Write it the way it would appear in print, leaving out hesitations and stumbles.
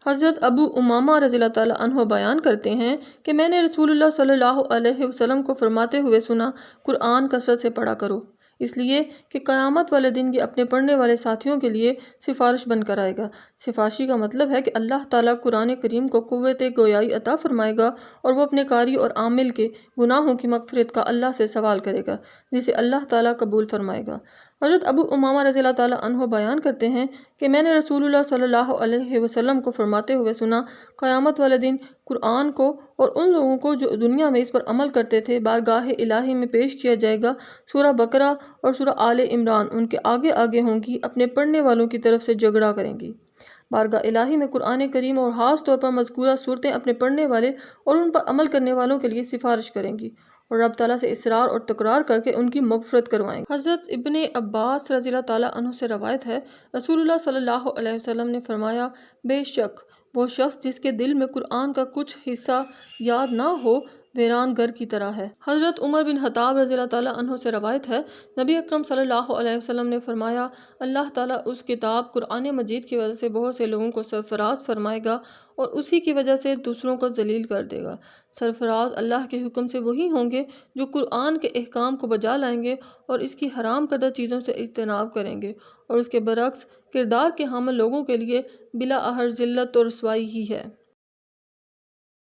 حضرت ابو امامہ رضی اللہ تعالیٰ عنہ بیان کرتے ہیں کہ میں نے رسول اللہ صلی اللہ علیہ وسلم کو فرماتے ہوئے سنا، قرآن کثرت سے پڑھا کرو، اس لیے کہ قیامت والے دن یہ اپنے پڑھنے والے ساتھیوں کے لیے سفارش بن کر آئے گا۔ سفارشی کا مطلب ہے کہ اللہ تعالیٰ قرآن کریم کو قوت گویائی عطا فرمائے گا اور وہ اپنے قاری اور عامل کے گناہوں کی مغفرت کا اللہ سے سوال کرے گا، جسے اللہ تعالیٰ قبول فرمائے گا۔ حضرت ابو امامہ رضی اللہ تعالیٰ عنہ بیان کرتے ہیں کہ میں نے رسول اللہ صلی اللہ علیہ وسلم کو فرماتے ہوئے سنا، قیامت والے دن قرآن کو اور ان لوگوں کو جو دنیا میں اس پر عمل کرتے تھے بارگاہ الہی میں پیش کیا جائے گا۔ سورہ بقرہ اور سورہ آل عمران ان کے آگے آگے ہوں گی، اپنے پڑھنے والوں کی طرف سے جھگڑا کریں گی۔ بارگاہ الہی میں قرآن کریم اور خاص طور پر مذکورہ صورتیں اپنے پڑھنے والے اور ان پر عمل کرنے والوں کے لیے سفارش کریں گی اور رب تعالیٰ سے اصرار اور تکرار کر کے ان کی مغفرت کروائیں گے۔ حضرت ابن عباس رضی اللہ تعالیٰ عنہ سے روایت ہے، رسول اللہ صلی اللہ علیہ وسلم نے فرمایا، بے شک وہ شخص جس کے دل میں قرآن کا کچھ حصہ یاد نہ ہو ویران گھر کی طرح ہے۔ حضرت عمر بن خطاب رضی اللہ تعالیٰ عنہ سے روایت ہے، نبی اکرم صلی اللہ علیہ وسلم نے فرمایا، اللہ تعالیٰ اس کتاب قرآن مجید کی وجہ سے بہت سے لوگوں کو سرفراز فرمائے گا اور اسی کی وجہ سے دوسروں کو ذلیل کر دے گا۔ سرفراز اللہ کے حکم سے وہی ہوں گے جو قرآن کے احکام کو بجا لائیں گے اور اس کی حرام کردہ چیزوں سے اجتناب کریں گے، اور اس کے برعکس کردار کے حامل لوگوں کے لیے بلا آخر ذلت و رسوائی ہی ہے۔